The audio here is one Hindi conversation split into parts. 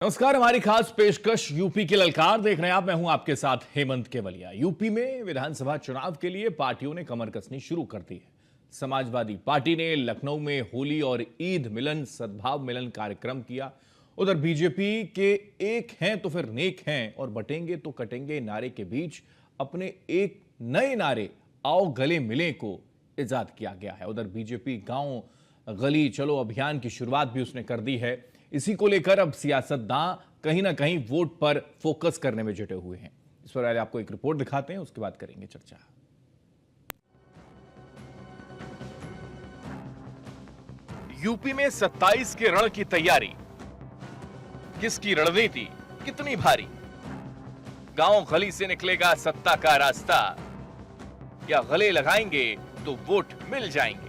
नमस्कार। हमारी खास पेशकश यूपी की ललकार देख रहे हैं आप। मैं हूं आपके साथ हेमंत केवलिया। यूपी में विधानसभा चुनाव के लिए पार्टियों ने कमर कसनी शुरू कर दी है। समाजवादी पार्टी ने लखनऊ में होली और ईद मिलन सद्भाव मिलन कार्यक्रम किया। उधर बीजेपी के एक हैं तो फिर नेक हैं और बटेंगे तो कटेंगे नारे के बीच अपने एक नए नारे आओ गले मिले को इजाद किया गया है। उधर बीजेपी गांव गली चलो अभियान की शुरुआत भी उसने कर दी है। इसी को लेकर अब सियासतदान कहीं ना कहीं वोट पर फोकस करने में जुटे हुए हैं। इस पर आपको एक रिपोर्ट दिखाते हैं, उसके बाद करेंगे चर्चा। यूपी में 27 के रण की तैयारी, किसकी रणनीति कितनी भारी, गांव गली से निकलेगा सत्ता का रास्ता, या गले लगाएंगे तो वोट मिल जाएंगे।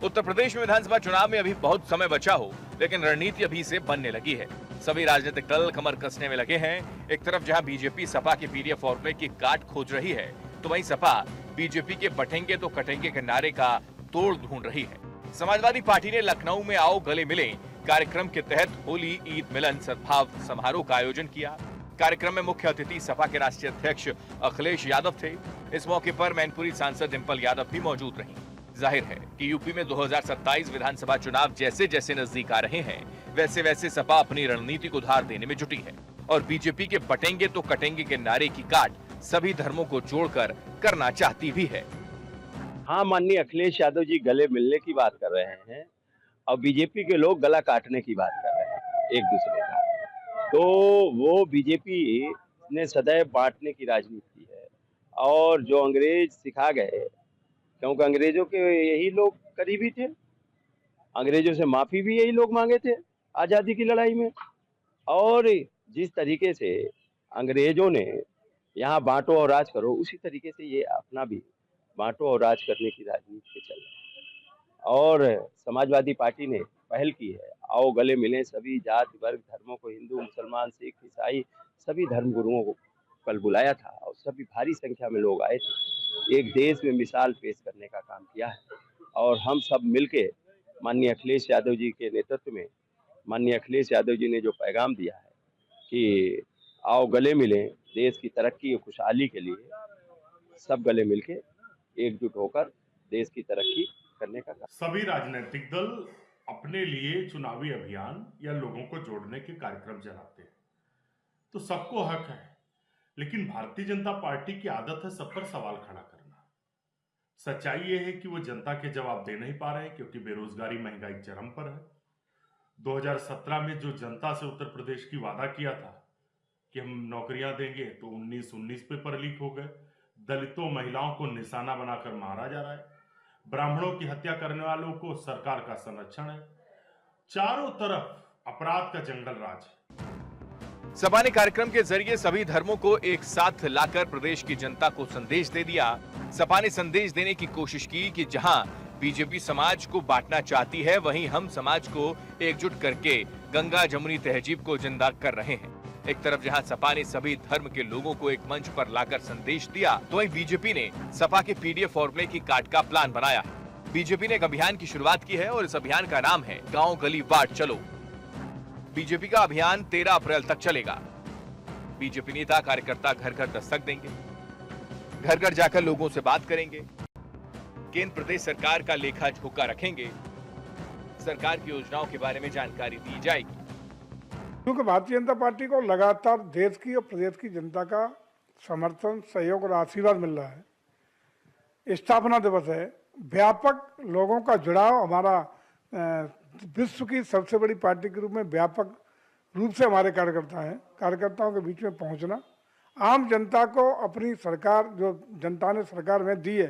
उत्तर प्रदेश में विधानसभा चुनाव में अभी बहुत समय बचा हो, लेकिन रणनीति अभी से बनने लगी है। सभी राजनीतिक दल कमर कसने में लगे हैं। एक तरफ जहां बीजेपी सपा के पीडीएफ फॉर्मूले की काट खोज रही है, तो वहीं सपा बीजेपी के बटेंगे तो कटेंगे के नारे का तोड़ ढूंढ रही है। समाजवादी पार्टी ने लखनऊ में आओ गले मिले कार्यक्रम के तहत होली ईद मिलन सद्भाव समारोह का आयोजन किया। कार्यक्रम में मुख्य अतिथि सपा के राष्ट्रीय अध्यक्ष अखिलेश यादव थे। इस मौके पर मैनपुरी सांसद डिंपल यादव भी मौजूद रहीं। जाहिर है कि यूपी में 2027 विधानसभा चुनाव जैसे जैसे नजदीक आ रहे हैं, वैसे वैसे सपा अपनी रणनीति को धार देने में जुटी है और बीजेपी के बटेंगे तो कटेंगे के नारे की काट सभी धर्मों को जोड़कर करना चाहती भी है। हाँ, माननीय अखिलेश यादव जी गले मिलने की बात कर रहे हैं और बीजेपी के लोग गला काटने की बात कर रहे हैं एक दूसरे का। तो वो बीजेपी ने सदैव बांटने की राजनीति है और जो अंग्रेज सिखा गए, क्योंकि अंग्रेजों के यही लोग करीबी थे, अंग्रेजों से माफी भी यही लोग मांगे थे आजादी की लड़ाई में। और जिस तरीके से अंग्रेजों ने यहाँ बांटो और राज करो, उसी तरीके से ये अपना भी बांटो और राज करने की राजनीति पे चल रहे हैं। और समाजवादी पार्टी ने पहल की है, आओ गले मिलें सभी जाति वर्ग धर्मों को, हिंदू मुसलमान सिख ईसाई सभी धर्म गुरुओं को कल बुलाया था और सभी भारी संख्या में लोग आए थे। एक देश में मिसाल पेश करने का काम किया है और हम सब मिलके माननीय अखिलेश यादव जी के नेतृत्व में माननीय अखिलेश यादव जी ने जो पैगाम दिया है कि आओ गले मिलें देश की तरक्की और खुशहाली के लिए, सब गले मिलके एकजुट होकर देश की तरक्की करने का काम। सभी राजनीतिक दल अपने लिए चुनावी अभियान या लोगों को जोड़ने के कार्यक्रम चलाते हैं, तो सबको हक है, लेकिन भारतीय जनता पार्टी की आदत है सब पर सवाल खड़ा करना। सच्चाई यह है कि वो जनता के जवाब दे नहीं पा रहे हैं, क्योंकि बेरोजगारी महंगाई चरम पर है। 2017 में जो जनता से उत्तर प्रदेश की वादा किया था कि हम नौकरियां देंगे, तो 19 पेपर लीक हो गए। दलितों महिलाओं को निशाना बनाकर मारा जा रहा है। ब्राह्मणों की हत्या करने वालों को सरकार का संरक्षण है। चारों तरफ अपराध का जंगल राज है। सपा ने कार्यक्रम के जरिए सभी धर्मों को एक साथ लाकर प्रदेश की जनता को संदेश दे दिया। सपा ने संदेश देने की कोशिश की कि जहां बीजेपी समाज को बांटना चाहती है, वहीं हम समाज को एकजुट करके गंगा जमुनी तहजीब को जिंदा कर रहे हैं। एक तरफ जहां सपा ने सभी धर्म के लोगों को एक मंच पर लाकर संदेश दिया, तो वहीं बीजेपी ने सपा के पीडीएफ फॉर्मूले की काट का प्लान बनाया है। बीजेपी ने एक अभियान की शुरुआत की है और इस अभियान का नाम है गांव गली वार्ड चलो। बीजेपी का अभियान 13 अप्रैल तक चलेगा। बीजेपी नेता कार्यकर्ता घर घर दस्तक देंगे, घर घर जाकर लोगों से बात करेंगे, केंद्र प्रदेश सरकार का लेखा जोखा रखेंगे, सरकार की योजनाओं के बारे में जानकारी दी जाएगी। क्योंकि भारतीय जनता पार्टी को लगातार देश की और प्रदेश की जनता का समर्थन सहयोग और आशीर्वाद मिल रहा है। स्थापना दिवस है, व्यापक लोगों का जुड़ाव, हमारा विश्व की सबसे बड़ी पार्टी के रूप में व्यापक रूप से हमारे कार्यकर्ता हैं। कार्यकर्ताओं के बीच में पहुंचना, आम जनता को अपनी सरकार जो जनता ने सरकार में दी है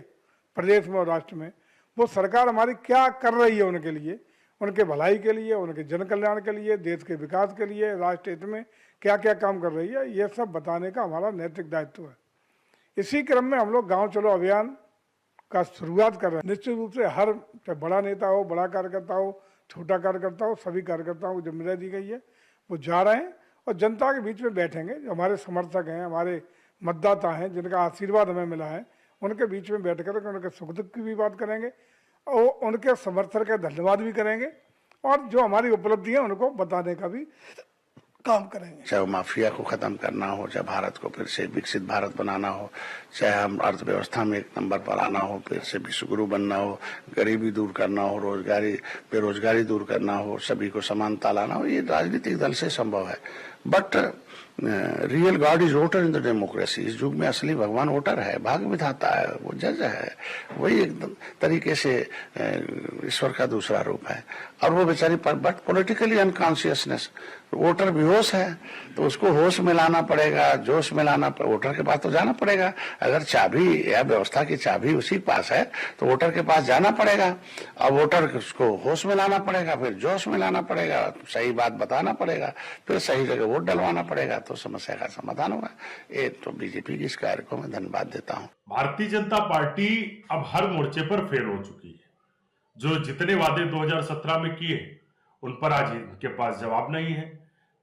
प्रदेश में और राष्ट्र में, वो सरकार हमारी क्या कर रही है उनके लिए, उनके भलाई के लिए, उनके जन कल्याण के लिए, देश के विकास के लिए, राष्ट्र हित में क्या क्या काम कर रही है, ये सब बताने का हमारा नैतिक दायित्व है। इसी क्रम में हम लोग गांव चलो अभियान का शुरुआत कर रहे हैं। निश्चित रूप से हर चाहे बड़ा नेता हो, बड़ा कार्यकर्ता हो, छोटा कार्यकर्ता हो, सभी कार्यकर्ताओं को जिम्मेदारी दी गई है। वो जा रहे हैं और जनता के बीच में बैठेंगे। जो हमारे समर्थक हैं, हमारे मतदाता हैं, जिनका आशीर्वाद हमें मिला है, उनके बीच में बैठ कर उनके सुख दुख की भी बात करेंगे और उनके समर्थन का धन्यवाद भी करेंगे और जो हमारी उपलब्धि है उनको बताने का भी काम करेंगे। चाहे वो माफिया को खत्म करना हो, चाहे भारत को फिर से विकसित भारत बनाना हो, चाहे हम अर्थव्यवस्था में एक नंबर पर आना हो, फिर से विश्वगुरु बनना हो, गरीबी दूर करना हो, बेरोजगारी दूर करना हो, सभी को समानता लाना हो, ये राजनीतिक दल से संभव है। But real God is voter in the democracy. इस युग में असली भगवान वोटर है, भाग्य विधाता है, वो जज है, वही एक तरीके से ईश्वर का दूसरा रूप है। और वो बेचारी बट पॉलिटिकली अनकॉन्शियसनेस, वोटर बेहोश है तो उसको होश में लाना पड़ेगा, जोश में लाना वोटर के पास तो जाना पड़ेगा। अगर चाबी या व्यवस्था की चाबी उसी के पास है तो वोटर के पास जाना पड़ेगा, और वोटर उसको होश में लाना पड़ेगा, फिर जोश में लाना पड़ेगा, सही बात बताना पड़ेगा, फिर सही जगह वोट डलवाना पड़ेगा, तो समस्या का समाधान होगा। ये तो बीजेपी की इस कार्य को मैं धन्यवाद देता हूँ। भारतीय जनता पार्टी अब हर मोर्चे पर फेल हो चुकी है। जो जितने वादे 2017 में किए उन पर आज इनके पास जवाब नहीं है।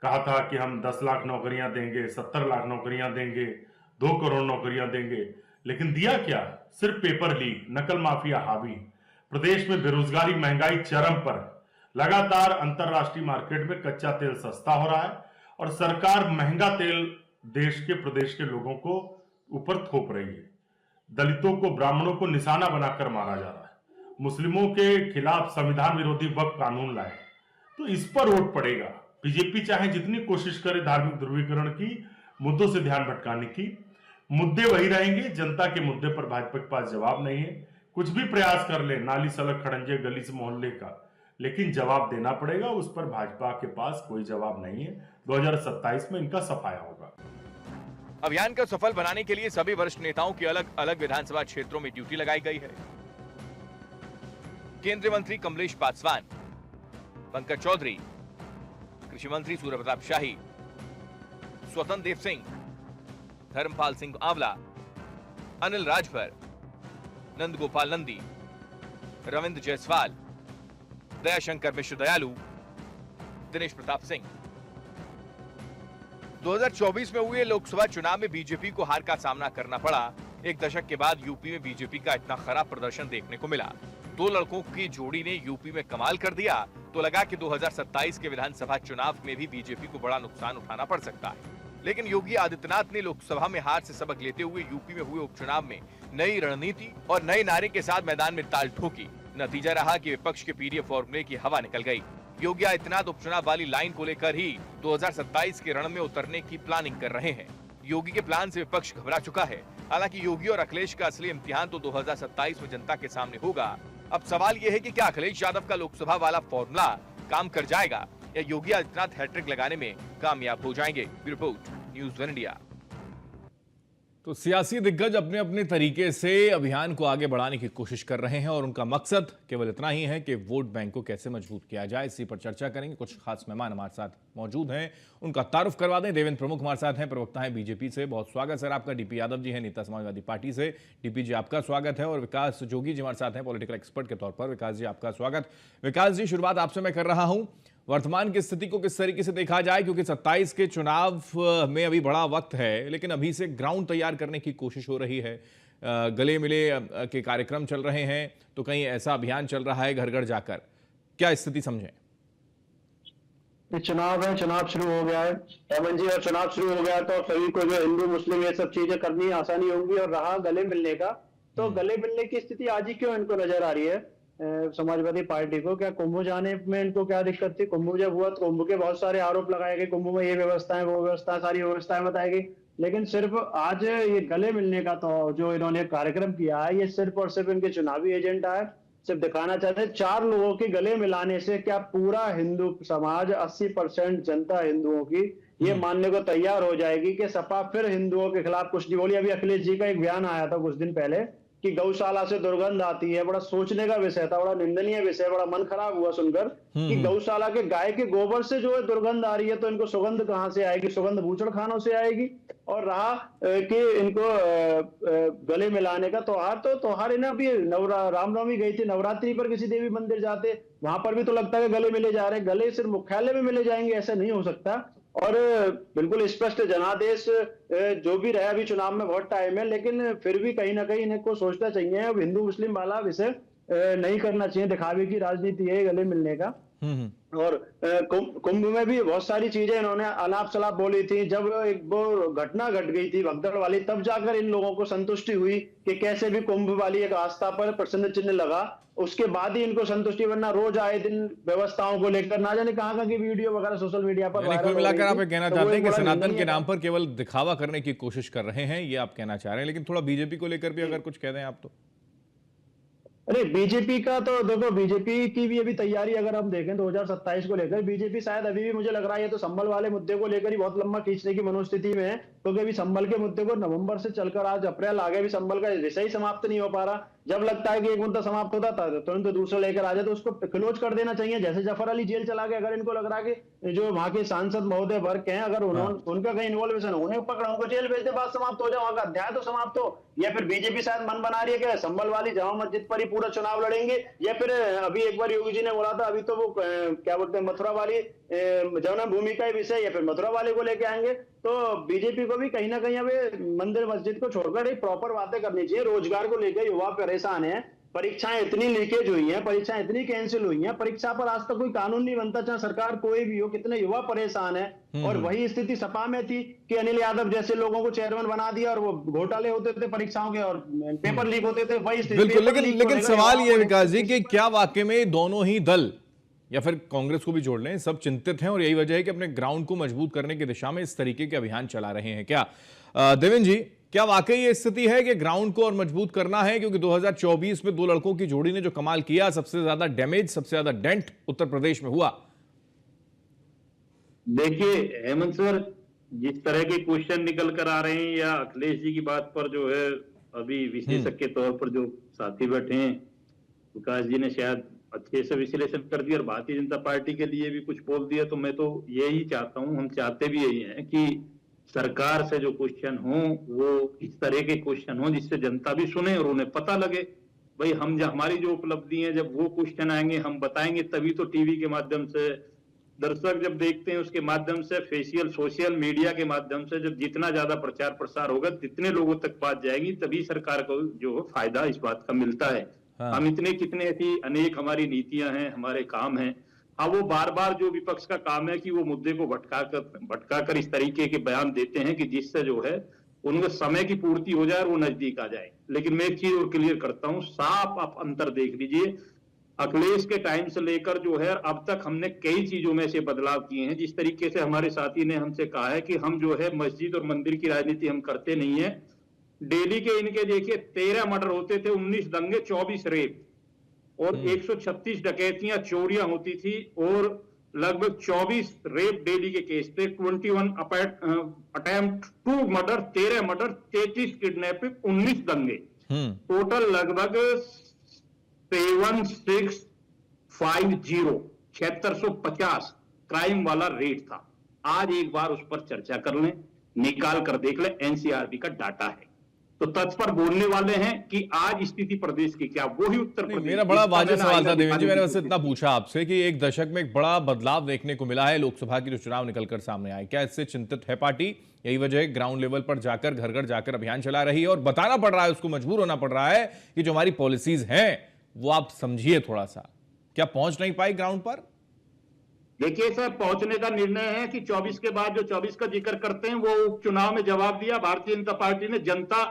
कहा था कि हम 10 लाख नौकरियां देंगे, 70 लाख नौकरियां देंगे, 2 करोड़ नौकरियां देंगे, लेकिन दिया क्या? सिर्फ पेपर लीक, नकल माफिया हावी, प्रदेश में बेरोजगारी महंगाई चरम पर, लगातार अंतरराष्ट्रीय मार्केट में कच्चा तेल सस्ता हो रहा है और सरकार महंगा तेल प्रदेश के लोगों को ऊपर थोप रही है। दलितों को, ब्राह्मणों को निशाना बनाकर मारा जा रहा है। मुस्लिमों के खिलाफ संविधान विरोधी वक्फ कानून लाए, तो इस पर वोट पड़ेगा। बीजेपी चाहे जितनी कोशिश करे धार्मिक ध्रुवीकरण की, मुद्दों से ध्यान भटकाने की, मुद्दे वही रहेंगे। जनता के मुद्दे पर भाजपा के पास जवाब नहीं है। कुछ भी प्रयास कर ले, नाली, सड़क, खड़ंजे, गली से मोहल्ले का, लेकिन जवाब देना पड़ेगा। उस पर भाजपा के पास कोई जवाब नहीं है। 2027 में इनका सफाया होगा। अभियान को सफल बनाने के लिए सभी वरिष्ठ नेताओं की अलग अलग विधानसभा क्षेत्रों में ड्यूटी लगाई गई है। केंद्रीय मंत्री कमलेश पासवान, पंकज चौधरी, कृषि मंत्री सूर्य प्रताप शाही, स्वतंत्र देव सिंह, धर्मपाल सिंह आंवला, अनिल राजभर, नंदगोपाल नंदी, रविंद्र जायसवाल, दयाशंकर मिश्र दयालु, दिनेश प्रताप सिंह। 2024 में हुए लोकसभा चुनाव में बीजेपी को हार का सामना करना पड़ा। एक दशक के बाद यूपी में बीजेपी का इतना खराब प्रदर्शन देखने को मिला। 2 लड़कों की जोड़ी ने यूपी में कमाल कर दिया, तो लगा कि 2027 के विधानसभा चुनाव में भी बीजेपी को बड़ा नुकसान उठाना पड़ सकता है। लेकिन योगी आदित्यनाथ ने लोकसभा में हार से सबक लेते हुए यूपी में हुए उपचुनाव में नई रणनीति और नए नारे के साथ मैदान में ताल ठोकी। नतीजा रहा कि विपक्ष के पीडीएफ फॉर्मूले की हवा निकल गई। योगी आदित्यनाथ उपचुनाव वाली लाइन को लेकर ही 2027 के रण में उतरने की प्लानिंग कर रहे हैं। योगी के प्लान से विपक्ष घबरा चुका है। हालांकि योगी और अखिलेश का असली इम्तिहान तो 2027 में जनता के सामने होगा। अब सवाल यह है कि क्या अखिलेश यादव का लोकसभा वाला फॉर्मूला काम कर जाएगा या योगी आदित्यनाथ हैट्रिक लगाने में कामयाब हो जाएंगे। Report news one India. तो सियासी दिग्गज अपने अपने तरीके से अभियान को आगे बढ़ाने की कोशिश कर रहे हैं और उनका मकसद केवल इतना ही है कि वोट बैंक को कैसे मजबूत किया जाए। इसी पर चर्चा करेंगे। कुछ खास मेहमान हमारे साथ मौजूद हैं, उनका तारुफ करवा दें। देवेंद्र प्रमुख हमारे साथ हैं, प्रवक्ता हैं बीजेपी से। बहुत स्वागत सर आपका। डीपी यादव जी हैं, नेता समाजवादी पार्टी से। डीपी जी आपका स्वागत है। और विकास जोगी जी हमारे साथ हैं, पॉलिटिकल एक्सपर्ट के तौर पर। विकास जी आपका स्वागत। विकास जी, शुरुआत आपसे मैं कर रहा हूं। वर्तमान की स्थिति को किस तरीके से देखा जाए, क्योंकि 27 के चुनाव में अभी बड़ा वक्त है, लेकिन अभी से ग्राउंड तैयार करने की कोशिश हो रही है। गले मिले के कार्यक्रम चल रहे हैं, तो कहीं ऐसा अभियान चल रहा है घर घर जाकर। क्या स्थिति समझें? चुनाव है, चुनाव शुरू हो गया है एमन जी, और चुनाव शुरू हो गया तो सभी को जो हिंदू मुस्लिम ये सब चीजें करनी आसानी होंगी। और रहा गले मिलने का, तो गले मिलने की स्थिति आज ही क्यों इनको नजर आ रही है समाजवादी पार्टी को? क्या कुंभ जाने में इनको क्या दिक्कत थी? कुंभ जब हुआ तो कुंभ के बहुत सारे आरोप लगाए गए, कुंभ में ये व्यवस्था है, वो व्यवस्था, सारी व्यवस्थाएं बताई गई। लेकिन सिर्फ आज ये गले मिलने का तो जो इन्होंने कार्यक्रम किया है, ये सिर्फ और सिर्फ इनके चुनावी एजेंडा है। सिर्फ दिखाना चाहते हैं 4 लोगों के गले मिलाने से क्या पूरा हिंदू समाज, 80% जनता हिंदुओं की ये मानने को तैयार हो जाएगी कि सपा फिर हिंदुओं के खिलाफ कुछ नहीं बोली। अभी अखिलेश जी का एक बयान आया था कुछ दिन पहले कि गौशाला से दुर्गंध आती है। बड़ा सोचने का विषय था, बड़ा निंदनीय विषय, बड़ा मन खराब हुआ सुनकर कि गौशाला के गाय के गोबर से जो है दुर्गंध आ रही है, तो इनको सुगंध कहां से आएगी? सुगंध बूचड़ खानों से आएगी। और रहा कि इनको गले मिलाने का त्योहार, तो त्योहार इन्हें अभी रामनवमी गई थी, नवरात्रि पर किसी देवी मंदिर जाते, वहां पर भी तो लगता है गले मिले जा रहे हैं। गले सिर्फ मुख्यालय में मिले जाएंगे, ऐसा नहीं हो सकता। और बिल्कुल स्पष्ट जनादेश जो भी रहा, अभी चुनाव में बहुत टाइम है, लेकिन फिर भी कहीं ना कहीं इनको सोचना चाहिए। अब हिंदू मुस्लिम वाला विषय नहीं करना चाहिए, दिखावे की राजनीति है गले मिलने का। और कुंभ में भी बहुत सारी चीजें इन्होंने अलाप सलाप बोली थी। जब एक वो घटना घट गई थी भगदड़ वाली, तब जाकर इन लोगों को संतुष्टि हुई कि कैसे भी कुंभ वाली एक आस्था पर प्रश्न चिन्ह लगा। उसके बाद ही इनको संतुष्टि, वरना रोज आए दिन व्यवस्थाओं को लेकर ना जाने कहां की वीडियो वगैरह सोशल मीडिया पर यानी कुल मिलाकर आप ये कहना चाहते हैं कि सनातन के नाम पर पर केवल दिखावा करने की कोशिश कर रहे हैं, ये आप कहना चाह रहे हैं। लेकिन थोड़ा बीजेपी को लेकर भी अगर कुछ कह दें आप तो। अरे बीजेपी का तो देखो, बीजेपी की भी अभी तैयारी अगर हम देखें 2027 को लेकर, बीजेपी शायद अभी भी मुझे लग रहा है तो संभल वाले मुद्दे को लेकर ही बहुत लंबा खींचने की मनोस्थिति में है, क्योंकि अभी संभल के मुद्दे को नवंबर से चलकर आज अप्रैल आ गया, भी संभल का विषय ही समाप्त नहीं हो पा रहा। जब लगता है कि एक मुद्दा समाप्त होता था तुरंत तो दूसरा लेकर आ जाए, तो उसको क्लोज कर देना चाहिए। जैसे जफर अली जेल चला गया, अगर इनको लग रहा है कि जो वहां के सांसद महोदय वर्ग हैं, अगर उनका कहीं इन्वॉल्वेशन हो, उन्हें पकड़ा, उनको जेल भेज दे, बात समाप्त हो जाए, वहां का अध्याय तो समाप्त हो। या फिर बीजेपी शायद मन बना रही है कि संभल वाली जामा मस्जिद पर ही पूरा चुनाव लड़ेंगे, या फिर अभी एक बार योगी जी ने बोला था, अभी तो वो क्या बोलते हैं मथुरा वाली जन्मभूमि का विषय, या फिर मथुरा वाले को लेके आएंगे। तो बीजेपी को भी कहीं ना कहीं अब मंदिर मस्जिद को छोड़कर एक प्रॉपर बातें करनी चाहिए। रोजगार को लेकर युवा परेशान है, परीक्षाएं इतनी लीकेज हुई हैं, परीक्षाएं इतनी कैंसिल हुई हैं, परीक्षा पर आज तक कोई कानून नहीं बनता, चाहे सरकार कोई भी हो, कितने युवा परेशान है। और वही स्थिति सपा में थी कि अनिल यादव जैसे लोगों को चेयरमैन बना दिया और वो घोटाले होते थे परीक्षाओं के और पेपर लीक होते थे, वही स्थिति। बिल्कुल, लेकिन सवाल ये विकास जी कि क्या वाकई में दोनों ही दल या फिर कांग्रेस को भी जोड़ लें, सब चिंतित हैं और यही वजह है कि अपने ग्राउंड को मजबूत करने की दिशा में इस तरीके के अभियान चला रहे हैं क्या? देवेंद्र जी, क्या वाकई ये स्थिति है कि ग्राउंड को और मजबूत करना है? क्योंकि 2024 में दो लड़कों की जोड़ी ने जो कमाल किया, सबसे ज्यादा डैमेज, सबसे ज्यादा डेंट उत्तर प्रदेश में हुआ। देखिए हेमंत सर, जिस तरह के क्वेश्चन निकल कर आ रहे हैं या अखिलेश जी की बात पर जो है अभी विश्लेषक के तौर पर जो साथी बैठे हैं, विकास जी ने शायद अच्छे से विश्लेषण कर दिया और भारतीय जनता पार्टी के लिए भी कुछ बोल दिया। तो मैं तो यही चाहता हूं, हम चाहते भी यही हैं कि सरकार से जो क्वेश्चन हो वो इस तरह के क्वेश्चन हो जिससे जनता भी सुने और उन्हें पता लगे। भाई हम हमारी जो उपलब्धि है, जब वो क्वेश्चन आएंगे हम बताएंगे, तभी तो टीवी के माध्यम से दर्शक जब देखते हैं, उसके माध्यम से फेशियल सोशल मीडिया के माध्यम से जब जितना ज्यादा प्रचार प्रसार होगा, जितने लोगों तक बात जाएगी, तभी सरकार को जो फायदा इस बात का मिलता है। हम इतने कितने ऐसी अनेक हमारी नीतियां हैं, हमारे काम हैं। हाँ, वो बार बार जो विपक्ष का काम है कि वो मुद्दे को भटका कर इस तरीके के बयान देते हैं कि जिससे जो है उनके समय की पूर्ति हो जाए और वो नजदीक आ जाए। लेकिन मैं एक चीज और क्लियर करता हूं, साफ आप अंतर देख लीजिए, अखिलेश के टाइम से लेकर जो है अब तक हमने कई चीजों में से बदलाव किए हैं। जिस तरीके से हमारे साथी ने हमसे कहा है कि हम जो है मस्जिद और मंदिर की राजनीति हम करते नहीं है। दिल्ली के इनके देखिए 13 मर्डर होते थे, 19 दंगे, 24 रेप और 136 डकैतियां चोरियां होती थी और लगभग 24 रेप दिल्ली के केस थे, 21 attempt to murder, 13 murder, 33 kidnapping, 19 दंगे, टोटल लगभग 7650 क्राइम वाला रेट था। आज एक बार उस पर चर्चा कर लें, निकाल कर देख लें, एनसीआरबी का डाटा है। तो तत्पर बोलने वाले हैं कि आज स्थिति प्रदेश की क्या, वो ही उत्तर प्रदेश। मेरा बड़ा वाजिब सवाल था देवेंद्र जी, मैंने बस इतना पूछा आपसे कि एक दशक में एक बड़ा बदलाव देखने को मिला है, लोकसभा की जो चुनाव निकलकर सामने आए, क्या इससे चिंतित है पार्टी? यही वजह है ग्राउंड लेवल पर जाकर घर घर जाकर अभियान चला रही है और बताना पड़ रहा है, उसको मजबूर होना पड़ रहा है कि जो हमारी पॉलिसीज हैं वो आप समझिए थोड़ा सा। क्या पहुंच नहीं पाई ग्राउंड पर? देखिए सर, पहुंचने का निर्णय है कि 24 के बाद जो 24 का जिक्र करते हैं वो चुनाव में जवाब दिया। भारतीय जनता पार्टी ने जनता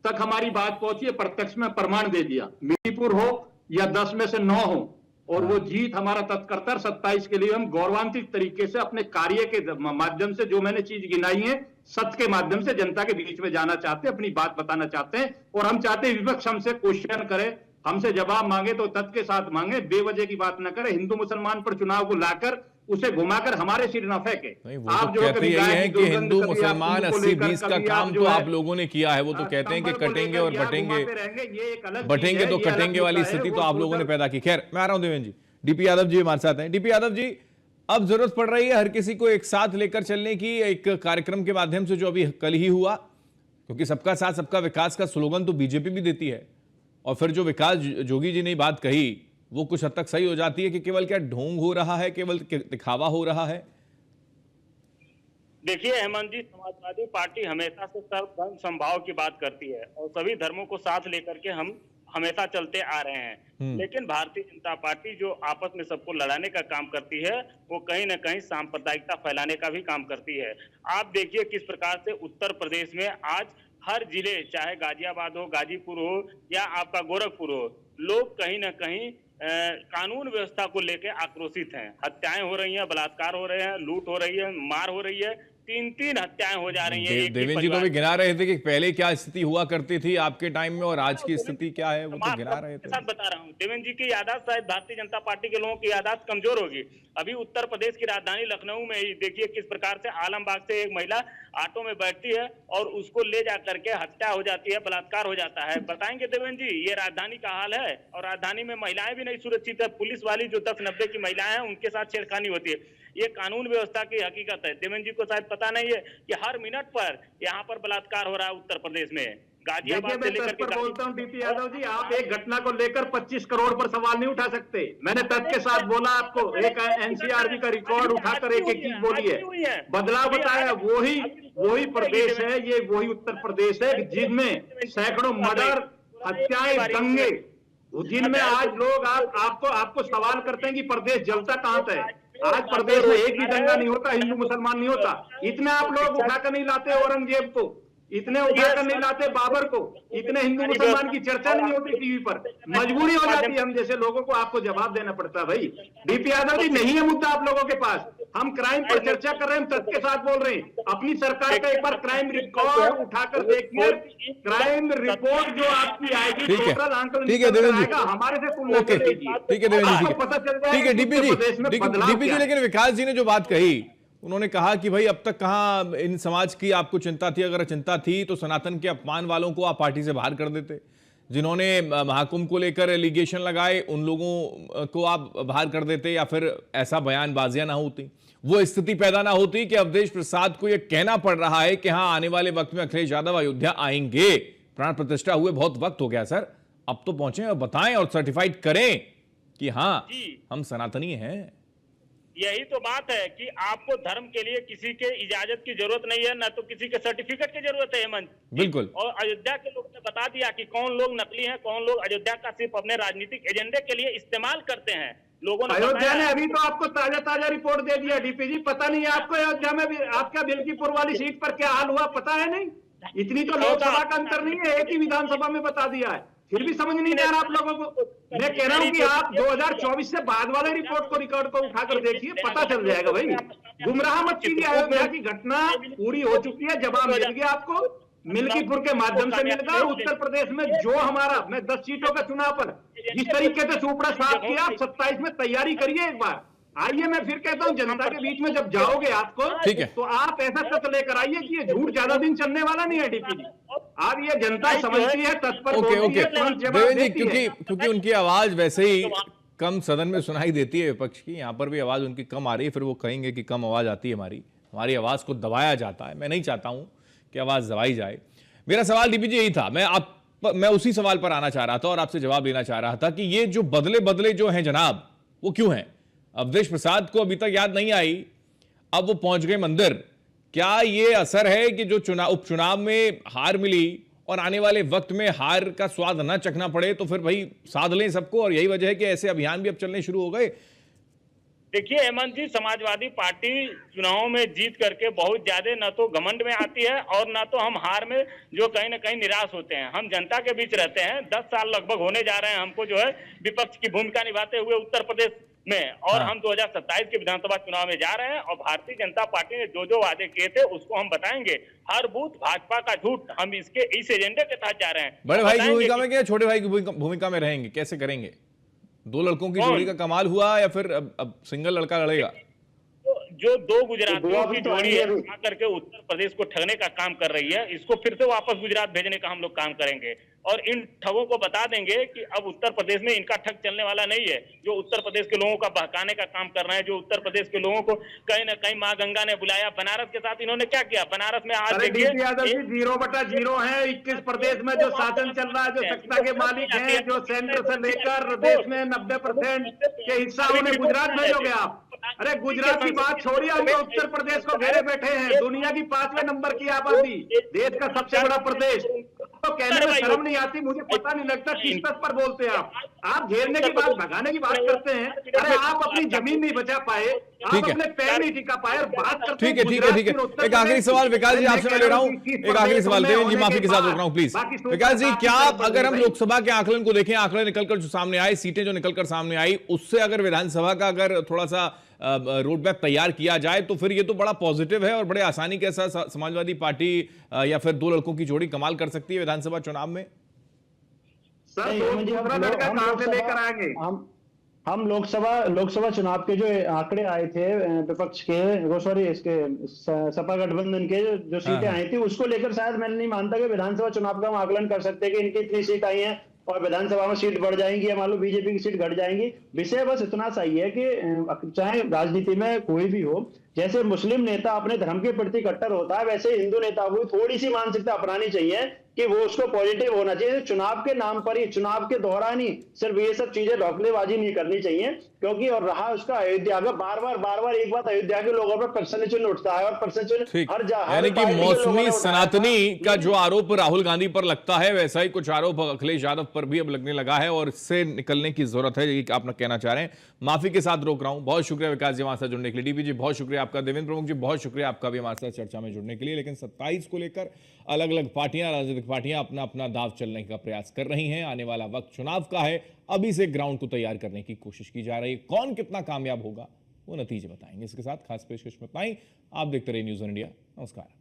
तक हमारी बात पहुंची है, प्रत्यक्ष में प्रमाण दे दिया। मिलीपुर हो या 10 में से 9 हो, और वो जीत हमारा तत्कर्ता 27 के लिए हम गौरवान्वित तरीके से अपने कार्य के माध्यम से जो मैंने चीज गिनाई है, सत्य के माध्यम से जनता के बीच में जाना चाहते हैं, अपनी बात बताना चाहते हैं। और हम चाहते हैं विपक्ष हमसे क्वेश्चन करे, हमसे जवाब मांगे तो तथ्य के साथ मांगे, बेवजह की बात न करे। हिंदू मुसलमान पर चुनाव को लाकर उसे घुमाकर हमारे सिर न फेंके। आप जो कहते हैं कि हिंदू मुसलमान 80-20 का काम तो आप लोगों ने किया है, वो तो कहते हैं कि कटेंगे और बटेंगे, बटेंगे तो कटेंगे वाली स्थिति तो आप लोगों ने पैदा की। खैर, मैं आ रहा हूं देवेंद्र जी। डीपी यादव जी हमारे साथ हैं। डीपी यादव जी, अब जरूरत पड़ रही है हर किसी को एक साथ लेकर चलने की, एक कार्यक्रम के माध्यम से जो अभी कल ही हुआ, क्योंकि सबका साथ सबका विकास का स्लोगन तो बीजेपी भी देती है, और फिर जो विकास जोगी जी ने बात कही वो कुछ हद तक सही हो जाती है कि केवल क्या ढोंग हो रहा है, केवल दिखावा हो रहा है? देखिए हेमंत जी, समाजवादी पार्टी हमेशा से सर्वधर्म समभाव की बात करती है और सभी धर्मों को साथ लेकर के हम हमेशा चलते आ रहे हैं। लेकिन भारतीय जनता पार्टी जो आपस में सबको लड़ाने का काम करती है, वो कहीं ना कहीं सांप्रदायिकता फैलाने का भी काम करती है। आप देखिए किस प्रकार से उत्तर प्रदेश में आज हर जिले, चाहे गाजियाबाद हो, गाजीपुर हो या आपका गोरखपुर हो, लोग कहीं ना कहीं कानून व्यवस्था को लेकर आक्रोशित हैं। हत्याएं हो रही हैं, बलात्कार हो रहे हैं, लूट हो रही है, मार हो रही है, 3-3 हत्याएं हो जा रही हैं। देवेंद्र जी को भी गिना रहे थे कि पहले क्या स्थिति हुआ करती थी आपके टाइम में और आज की स्थिति क्या है, वो तो गिना रहे थे। बता रहा हूँ, देवेंद्र जी की याददाश्त, शायद भारतीय जनता पार्टी के लोगों की याददाश्त कमजोर होगी। अभी उत्तर प्रदेश की राजधानी लखनऊ में ही देखिए किस प्रकार से आलमबाग से एक महिला ऑटो में बैठती है और उसको ले जा करके हत्या हो जाती है, बलात्कार हो जाता है। बताएंगे देवेंद्र जी, ये राजधानी का हाल है और राजधानी में महिलाएं भी नहीं सुरक्षित है। पुलिस वाली जो 10-90 की महिलाएं हैं, उनके साथ छेड़खानी होती है। ये कानून व्यवस्था की हकीकत है। देवेंद्र जी को शायद पता नहीं है कि हर मिनट पर यहाँ पर बलात्कार हो रहा है उत्तर प्रदेश में। गाजियाबाद से लेकर के बोलता हूँ डीपी यादव जी, आप एक घटना को लेकर 25 करोड़ पर सवाल नहीं उठा सकते। मैंने तथ्य के साथ बोला आपको, एक एनसीआरबी का रिकॉर्ड उठाकर एक चीज बोली है, बदलाव बताया। वही प्रदेश है ये, वही उत्तर प्रदेश है जिनमें सैकड़ों मर्डर, हत्याएं, दंगे, जिनमें आज लोग आपको सवाल करते हैं कि प्रदेश जलता कहां से है। आज प्रदेश में एक भी दंगा नहीं होता, हिंदू मुसलमान नहीं होता। इतने आप लोग उठाकर नहीं लाते औरंगजेब को, इतने उठाकर नहीं लाते बाबर को, इतने हिंदू मुसलमान की चर्चा नहीं होती टीवी पर। मजबूरी हो जाती है हम जैसे लोगों को, आपको जवाब देना पड़ता है। भाई डीपी यादव जी, नहीं है मुद्दा आप लोगों के पास। हम क्राइम पर चर्चा कर रहे हैं, हम तथ्य के साथ बोल रहे हैं। अपनी सरकार का एक बार क्राइम रिकॉर्ड उठाकर देखिए, क्राइम रिपोर्ट जो आपकी आएगी, टोटल आंकड़ा आएगा, हमारे से तुलना कर लीजिए। ठीक है देवेंद्र जी, पता चल जाएगा। ठीक है डीपी जी, लेकिन विकास जी ने जो बात कही, उन्होंने कहा कि भाई अब तक कहां इन समाज की आपको चिंता थी। अगर चिंता थी तो सनातन के अपमान वालों को आप पार्टी से बाहर कर देते। जिन्होंने महाकुंभ को लेकर एलिगेशन लगाए, उन लोगों को आप बाहर कर देते, या फिर ऐसा बयानबाजियां ना होती, वो स्थिति पैदा ना होती कि अवधेश प्रसाद को यह कहना पड़ रहा है कि हाँ, आने वाले वक्त में अखिलेश यादव अयोध्या आएंगे। प्राण प्रतिष्ठा हुए बहुत वक्त हो गया सर, अब तो पहुंचे और बताएं और सर्टिफाइड करें कि हाँ हम सनातनी हैं। यही तो बात है कि आपको धर्म के लिए किसी के इजाजत की जरूरत नहीं है, ना तो किसी के सर्टिफिकेट की जरूरत है हेमंत। बिल्कुल। और अयोध्या के लोग ने बता दिया कि कौन लोग नकली हैं, कौन लोग अयोध्या का सिर्फ अपने राजनीतिक एजेंडे के लिए इस्तेमाल करते हैं। लोगों ने अयोध्या ने अभी तो आपको ताजा रिपोर्ट दे दिया डीपी जी। पता नहीं है आपको अयोध्या में भी आपका बिल्कीपुर वाली सीट पर क्या हाल हुआ, पता है नहीं? इतनी तो लोकसभा का अंतर नहीं है, एक ही विधानसभा में बता दिया है, फिर भी समझ नहीं आ रहा आप लोगों को। मैं कह रहा हूं कि आप 2024 से बाद वाले रिकॉर्ड को उठाकर देखिए, पता चल जाएगा। भाई गुमराह मत कीजिए। अयोध्या की घटना पूरी हो चुकी है, जवाब मिल गया आपको, मिल्कीपुर के माध्यम से मिल गया। उत्तर प्रदेश में जो हमारा, मैं 10 सीटों का चुनाव पर जिस तरीके से सुपड़ा साफ किया, आप 27 में तैयारी करिए एक बार। आइए, मैं फिर कहता हूं, जनता के बीच में जब जाओगे आपको, तो आप ऐसा सच लेकर आइए कि ये झूठ ज्यादा दिन चलने वाला नहीं है डीपी जी। आप ये जनता समझती है, तत्पर होती है, तुरंत जवाब देती है। क्योंकि उनकी आवाज वैसे ही कम सदन में सुनाई देती है विपक्ष की, यहाँ पर भी आवाज उनकी कम आ रही है, फिर वो कहेंगे कि कम आवाज आती है हमारी आवाज को दबाया जाता है। मैं नहीं चाहता हूं कि आवाज दबाई जाए। मेरा सवाल डीपी जी यही था, मैं उसी सवाल पर आना चाह रहा था और आपसे जवाब लेना चाह रहा था कि ये जो बदले जो हैं जनाब, वो क्यों हैं? अवधेश प्रसाद को अभी तक याद नहीं आई, अब वो पहुंच गए मंदिर। क्या ये असर है कि जो उपचुनाव में हार मिली और आने वाले वक्त में हार का स्वाद न चखना पड़े, तो फिर भाई साध लें सबको, और यही वजह है कि ऐसे अभियान भी अब चलने शुरू हो गए? देखिए हेमंत जी, समाजवादी पार्टी चुनावों में जीत करके बहुत ज्यादा न तो घमंड में आती है और न तो हम हार में जो कहीं ना कहीं निराश होते हैं। हम जनता के बीच रहते हैं, 10 साल लगभग होने जा रहे हैं हमको जो है विपक्ष की भूमिका निभाते हुए उत्तर प्रदेश में, और हम 2027 के विधानसभा चुनाव में जा रहे हैं और भारतीय जनता पार्टी ने जो वादे किए थे उसको हम बताएंगे। हर बूथ भाजपा का झूठ, हम इस एजेंडे के साथ जा रहे हैं। बड़े भाई की भूमिका में क्या, छोटे भाई की भूमिका में रहेंगे? कैसे करेंगे? 2 लड़कों की जोड़ी का कमाल हुआ या फिर अब सिंगल लड़का लड़ेगा? जो 2 गुजरातियों की जोड़ी है करके उत्तर प्रदेश को ठगने का काम कर रही है, इसको फिर से वापस गुजरात भेजने का हम लोग काम करेंगे और इन ठगों को बता देंगे कि अब उत्तर प्रदेश में इनका ठग चलने वाला नहीं है। जो उत्तर प्रदेश के लोगों का बहकाने का काम कर रहे हैं, जो उत्तर प्रदेश के लोगों को कहीं ना कहीं माँ गंगा ने बुलाया, बनारस के साथ इन्होंने क्या किया? बनारस में आज देखिए 0/0 है। 21 प्रदेश में जो शासन चल रहा है, जो सत्ता के मालिक हैं, जो सेंटर से लेकर देश में 90% के हिस्सा उन्हें गुजरात भेजोगे आप। अरे गुजरात की बात छोड़िए, हम तो उत्तर प्रदेश को घेरे बैठे हैं। दुनिया की 5वें नंबर की आबादी, देश का सबसे बड़ा प्रदेश, आपको कहने में शर्म नहीं आती? मुझे पता नहीं लगता किस पद पर बोलते हैं आप घेरने की बात, भगाने की बात करते हैं। अरे आप अपनी जमीन नहीं बचा पाए, आप अपने पैर नहीं टिका पाए और बात करते हैं। ठीक है। एक आखिरी सवाल विकास जी आपसे मैं ले रहा हूं, एक आखिरी सवाल देवेंद्र जी, माफी के साथ रोक रहा हूं प्लीज। विकास जी, क्या अगर हम लोकसभा के आकलन को देखें, आंकड़े निकलकर जो सामने आए, सीटें जो निकलकर सामने आई, उससे अगर विधानसभा का अगर थोड़ा सा रोड मैप तैयार किया जाए तो फिर ये तो बड़ा पॉजिटिव है और बड़े आसानी के साथ समाजवादी पार्टी या फिर दो लड़कों की जोड़ी कमाल कर सकती है विधानसभा चुनाव में। सर दूसरा लड़का कहां से लेकर आएंगे? हम लोकसभा चुनाव के जो आंकड़े आए थे विपक्ष के, वो सॉरी इसके सपा गठबंधन के जो सीटें आई थी, उसको लेकर शायद मैं नहीं मानता कि विधानसभा चुनाव का हम आकलन कर सकते हैं कि इनकी इतनी सीट आई है और विधानसभा में सीट बढ़ जाएंगी या मान लो बीजेपी की सीट घट जाएंगी। विषय बस इतना सही है कि चाहे राजनीति में कोई भी हो, जैसे मुस्लिम नेता अपने धर्म के प्रति कट्टर होता है, वैसे हिंदू नेताओं को थोड़ी सी मानसिकता अपनानी चाहिए कि वो उसको पॉजिटिव होना चाहिए। चुनाव के नाम पर ही, चुनाव के दौरान ही सिर्फ ये सब चीजें ढोकलेबाजी नहीं करनी चाहिए, क्योंकि और रहा उसका अयोध्या का बार-बार एक बात, अयोध्या के लोगों पर प्रश्न चिन्ह उठता है और प्रश्न चिन्ह हर जगह, यानी कि मौसमी सनातनी का जो आरोप राहुल गांधी पर लगता है, वैसा ही कुछ आरोप अखिलेश यादव पर भी अब लगने लगा है और इससे निकलने की जरूरत है, ये आप कहना चाह रहे हैं। माफी के साथ रोक रहा हूं। बहुत शुक्रिया विकास जी हमारे साथ जुड़ने के लिए, डीपी जी बहुत शुक्रिया आपका, देवेंद्र प्रमुख जी बहुत शुक्रिया आपका भी हमारे साथ चर्चा में जुड़ने के लिए। लेकिन 27 को लेकर अलग अलग पार्टियां, राजनीतिक पार्टियां अपना अपना दाव चलने का प्रयास कर रही हैं। आने वाला वक्त चुनाव का है, अभी से ग्राउंड को तैयार करने की कोशिश की जा रही है। कौन कितना कामयाब होगा वो नतीजे बताएंगे। इसके साथ खास पेशकश में इतना ही। आप देखते रहिए न्यूज़ ऑन इंडिया। नमस्कार।